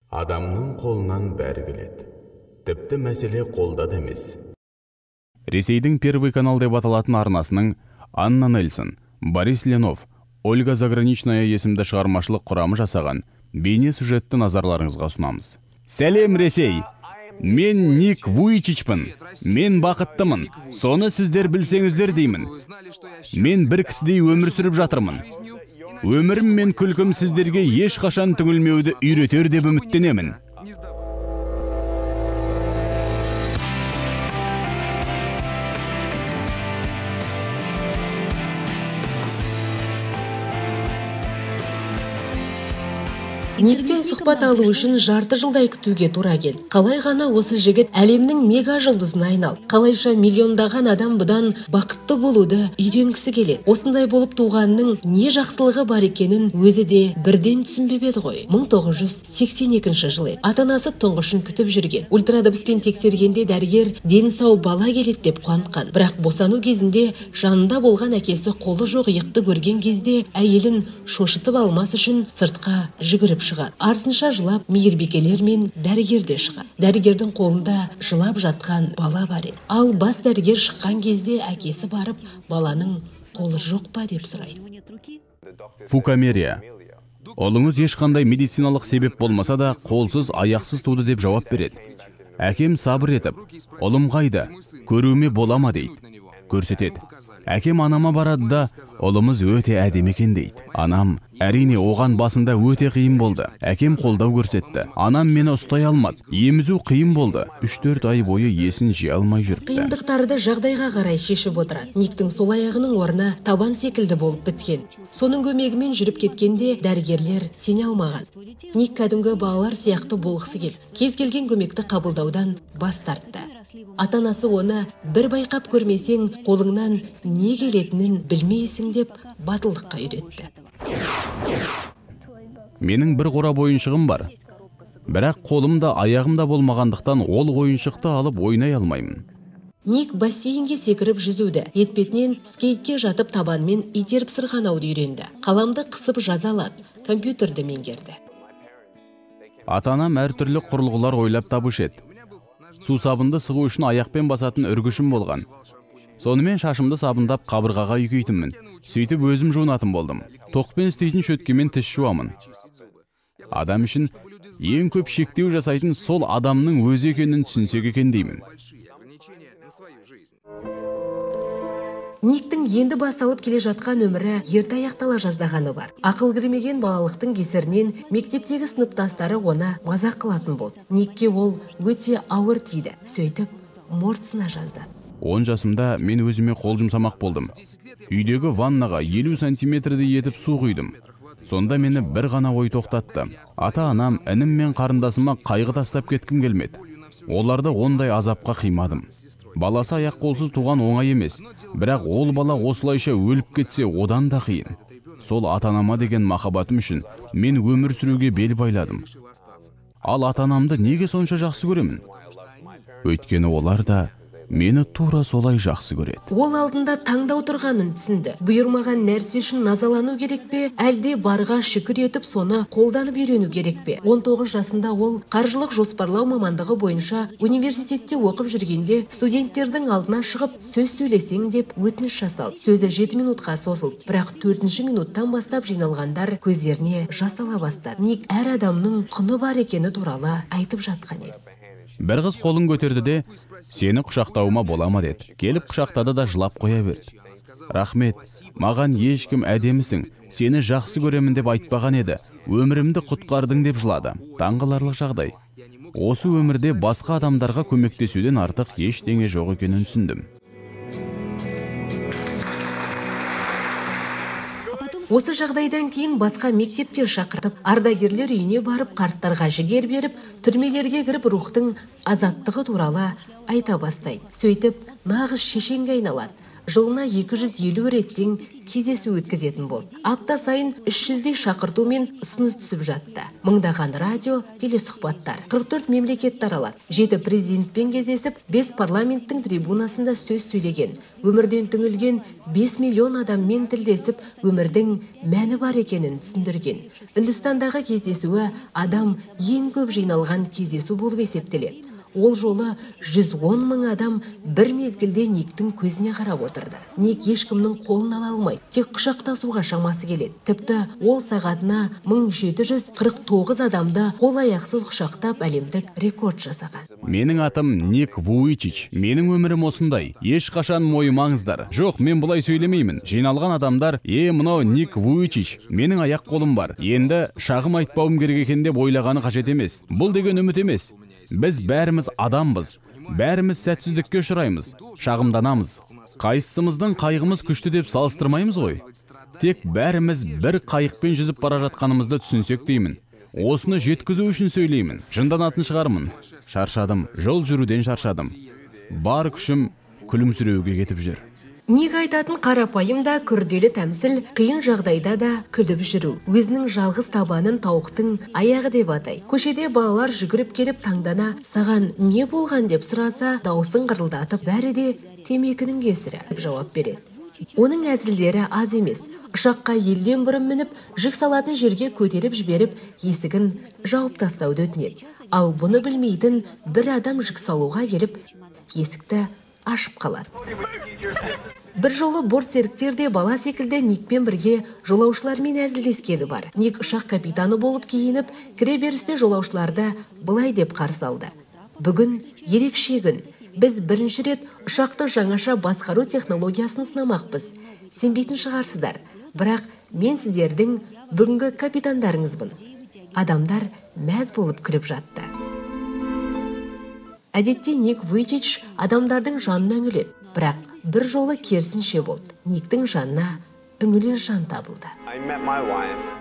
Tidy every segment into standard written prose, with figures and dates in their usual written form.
Адамның қолынан бәрі келеді. Тіпті мәселе қолда да емес. Ресейдің Первый канал деп аталатын арнасының Анна Нельсон, Борис Ленов, Ольга Заграничная есімді шығармашылық құрамы жасаған бейне сюжетті назарларыңызға ұсынамыз. Сәлем, Ресей! Мен Ник Вуйчичпін. Мен бақыттымын. Соны сіздер білсеңіздер деймін. Мен бір кісідей өмір сүріп жатырмын. Өмірім мен күлкім сіздерге ешқашан түңілмеуді үйретер деп үміттенемін. Никтен сұхбат алу үшін жарты жылдай күтуге тура келді. Қалай ғана осы жігіт әлемнің мега жұлдызына айналды. Қалайша миллиондаған адам бұдан бақытты болуды үйренгісі келеді. Осындай болып туғанның не жақсылығы бар екенін өзі де бірден түсінбеп еді ғой. 1982 жыл еді. Ата-анасы тұңғышын күтіп жүрген. Ультрадыбыспен тексергенде дәрігер дені сау бала келеді деп қуантқан. Бірақ босану кезінде жанында болған әкесі қолы жоқ иықты көрген кезде әйелін шошытып алмас үшін сыртқа жүгіріп шығады. Артынша жылап мейірбикелер мен дәрігер де шығады. Дәрігердің қолында жылап жатқан бала бар еді. Ал бас дәрігер шыққан кезде әкесі барып, баланың қолы жоқ па деп сұрайды. Фукамерия. Олыңыз ешқандай медициналық себеп болмаса да қолсыз аяқсыз туды деп жауап береді. Әкем сабыр етіп, ұлым қайда, көруіме болама дейді. Көрсетеді. Әкем анама барады да, ұлымыз өте әдемі екен дейді. Анам, әрине оған басында өте қиын болды. Әкем қолдау көрсетті. Анам мені ұстай алмады. Емізу қиын болды. 3-4 ай бойы есін жия алмай жүріпті. Қиындықтарды жағдайға қарай шешіп отырады. Никтің сол аяғының орны табан секілді болып біткен. Соның көмегімен жүріп кеткенде дәрігерлер сене алмаған. Ник кәдімгі балалар сияқты болғысы келді. Кез келген көмекті қабылдаудан бас тартты. Ата-анасы оны бір байқап көрмесең, қолыңнан не келетінін білмейсің деп батылдыққа үйретті. Менің бір қорап ойыншығым бар. Бірақ қолымда аяғымда болмағандықтан ол ойыншықты алып ойнай алмаймын. Ник бассейнге секіріп жүзуді, етпетінен скейтке жатып табанмен итеріп сырғанауды үйренді. Қаламды қысып жаза алады, компьютерді меңгерді. Ата-анам әртүрлі құрылғылар ойлап табушы еді. Су сабынды сығу үшін аяқпен басатын үргішім болған. Сонымен шашымды сабындап қабырғаға үйкейтінмін. Сөйтіп өзім жуынатын болдым. Тоқпен істейтін шөткемен тіс жуамын. Адам үшін ең көп шектеу жасайтын сол адамның өзі екенін түсінсек екен деймін. Никтің енді басалып келе жатқан өмірі ерте аяқтала жаздағаны бар. Ақыл кірмеген балалықтың кесірінен мектептегі сыныптастары оны мазақ қылатын болды. Никке ол өте ауыр тиді. Сөйтіп, мортсына жаздады. 10 жасымда мен өзіме қол жұмсамақ болдым. Үйдегі ваннаға 50 сантиметрді етіп су құйдым. Сонда мені бір ғана ой тоқтатты. Ата-анам, інім мен қарындасыма қайғы тастап кеткім келмеді. Оларды ондай азапқа қимадым. Баласы аяқ қолсыз туған оңай емес. Бірақ ол бала осылайша өліп кетсе одан да қиын. Сол ата-анама деген махаббатым үшін мен өмір сүруге бел байладым. Ал ата-анамды неге сонша жақсы көремін? Өйткені олар да мені тура солай жақсы көреді. Ол алдында таңдау тұрғанын түсінді. Бұйырмаған нәрсе үшін назалану керек пе, әлде барға шүкір етіп соны қолданып үйрену керек пе? 19 жасында ол қаржылық жоспарлау мамандығы бойынша университетте оқып жүргенде студенттердің алдына шығып сөз сөйлесең деп өтініш жасалды. Сөзі 7 минутқа созылды, бірақ 4-ші минуттан бастап жиналғандар көздеріне жас ала бастады. Ник әр адамның құны бар екені туралы айтып жатқан еді. Бір қыз қолын көтерді де, сені құшақтауыма болама деді. Келіп құшақтады да жылап қоя берді. Рахмет, маған ешкім әдемісің, сені жақсы көремін деп айтпаған еді. Өмірімді құтқардың деп жылады. Таңғаларлық жағдай. Осы өмірде басқа адамдарға көмектесуден артық ештеңе жоқ екенін түсіндім. Осы жағдайдан кейін басқа мектептер шақыртып, ардагерлер үйіне барып, қарттарға жігер беріп, түрмелерге кіріп рухтың азаттығы туралы айта бастайды. Сөйтіп, нағыз шешенге айналады. жылына 250 реттен кездесу өткізетін болды. Апта сайын 300-дей шақырту мен ұсыныс түсіп жатты. Мыңдаған радио, телесұхбаттар, 44 мемлекетті аралады. 7 президентпен кездесіп, 5 парламенттің трибунасында сөз сөйлеген. Өмірден түңілген 5 миллион адаммен тілдесіп, өмірдің мәні бар екенін түсіндірген. Үндістандағы кездесуі адам ең көп жиналған кездесу болып есептеледі. Ол жолы 110 мың адам бір мезгілде Никтің көзіне қарап отырды. Ник ешкімнің қолын ала алмайды, тек құшақтасуға шамасы келеді. Тіпті ол сағатына 1749 адамды қол аяқсыз құшақтап әлемдік рекорд жасаған. Менің атым Ник Вуйчич. Менің өмірім осындай. Ешқашан мойымаңыздар. Жоқ, мен бұлай сөйлемеймін. Жиналған адамдар, мынау Ник Вуйчич. Менің аяқ қолым бар. Енді шағым айтпауым керек екен деп ойлағаны қажет емес. Бұл деген үміт емес. Біз бәріміз адамбыз. Бәріміз сәтсіздікке ұшыраймыз, шағымданамыз. Қайсымыздың қайғымыз күшті деп салыстырмаймыз ғой. Тек бәріміз бір қайықпен жүзіп бара жатқанымызды түсінсек деймін. Осыны жеткізу үшін сөйлеймін. Жынданатын шығармын. Шаршадым, жол жүруден шаршадым. Бар күшім күлімсіреуге кетіп жүр. Ник айтатын қарапайым да күрделі тәмсіл, қиын жағдайда да күліп жүру. Өзінің жалғыз табанын тауықтың аяғы деп атай. Көшеде балалар жүгіріп келіп таңдана, саған не болған деп сұраса, дауысын қырылдатып, бәрі де темекінің кесірі деп жауап береді. Оның әзілдері аз емес. Ұшаққа елден бұрын мініп, жүк салатын жерге көтеріп жіберіп, есігін жауып тастауды өтінеді. Ал бұны білмейтін бір адам жүк салуға келіп, есікті ашып қалады. Бір жолы борт серіктер де бала секілді Никпен бірге жолаушылармен әзілдескені бар. Ник ұшақ капитаны болып киініп, кіреберісте жолаушыларды былай деп қарсы алды. Бүгін ерекше күн. Біз бірінші рет ұшақты жаңаша басқару технологиясын сынамақпыз. Сенбейтін шығарсыздар, бірақ мен сіздердің бүгінгі капитандарыңызбын. Адамдар мәз болып күліп жатты. Әдетте Ник Вуйчич адамдардың жанына үңіледі, бірақ бір жолы керісінше болды. Никтің жанына үңілер жан табылды.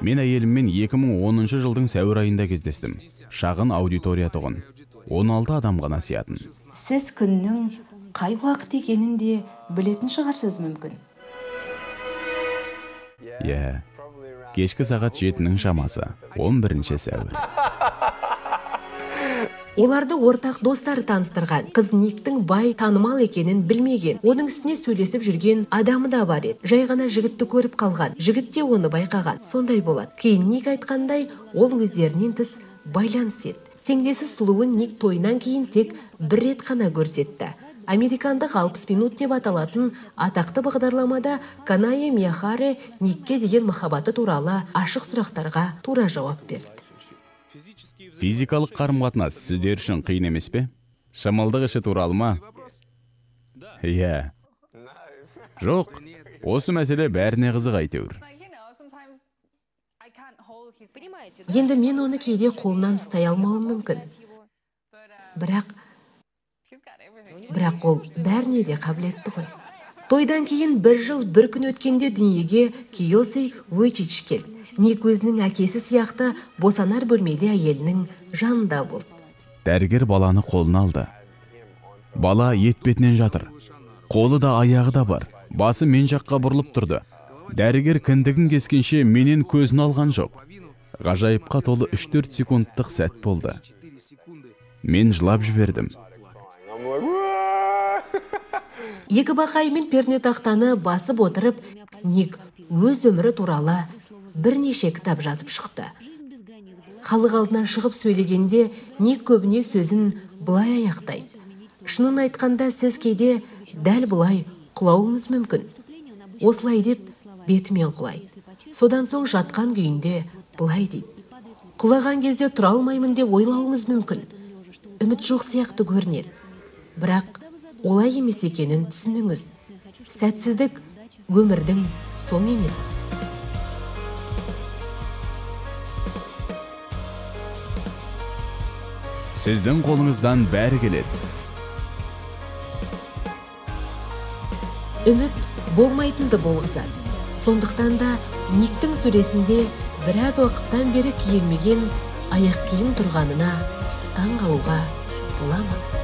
Мен әйеліммен 2010 жылдың сәуір айында кездестім. Шағын аудитория тұғын. 16 адамға насиятын. Сіз күннің қай уақыт екенін де білетін шығарсыз мүмкін. Кешкі сағат 7-нің шамасы, 11 сәуір. Оларды ортақ достары таныстырған. Қыз Никтің бай, танымал екенін білмеген. Оның үстіне сөйлесіп жүрген адамы да бар еді. Жай ғана жігітті көріп қалған. Жігіт те оны байқаған. Сондай болады. Кейін Ник айтқандай, ол өздерінен тыс байланыс еді. Теңдесі сұлуын Ник тойынан кейін тек бір рет қана көрсетті. Американдық 60 минут деп аталатын атақты бағдарламада Каная Мияхаре Никке деген махаббаты туралы ашық сұрақтарға тура жауап берді. Физикалық қарым-қатынас сіздер үшін қиын емес пе? Шымылдық іші туралы ма? Жоқ, осы мәселе бәріне қызық әйтеуір. Енді мен оны кейде қолынан ұстай алмауым мүмкін. Бірақ ол бәріне де қабілетті ғой. Тойдан кейін бір жыл бір күн өткенде дүниеге Киоси Вуйчич келді. Ник өзінің әкесі сияқты босанар бөлмеде әйелінің жанында болды. Дәрігер баланы қолына алды. Бала етпетінен жатыр. Қолы да аяғы да бар. Басы мен жаққа бұрылып тұрды. Дәрігер кіндігін кескенше менен көзін алған жоқ. Ғажайыпқа толы 3-4 секундтық сәт болды. Мен жылап жібердім. Екі бақаймен пернетақтаны басып отырып, Ник өз өмірі туралы бірнеше кітап жазып шықты. Халық алдынан шығып сөйлегенде Ник көбіне сөзін бұлай аяқтайды. Шынын айтқанда сіз кейде дәл бұлай құлауыңыз мүмкін. Осылай деп бетімен құлайды. Содан соң жатқан күйінде бұлай дейді. Құлаған кезде тұра алмаймын деп ойлауыңыз мүмкін. Үміт жоқ сияқты көрінеді. Бірақ олай емес екенін түсініңіз. Сәтсіздік өмірдің соңы емес. Сіздің қолыңыздан бәрі келеді. Үміт болмайтынды болғызады. Сондықтан да Никтің сүресінде біраз уақыттан бері киілмеген аяқ киім тұрғанына таң қалуға бола ма?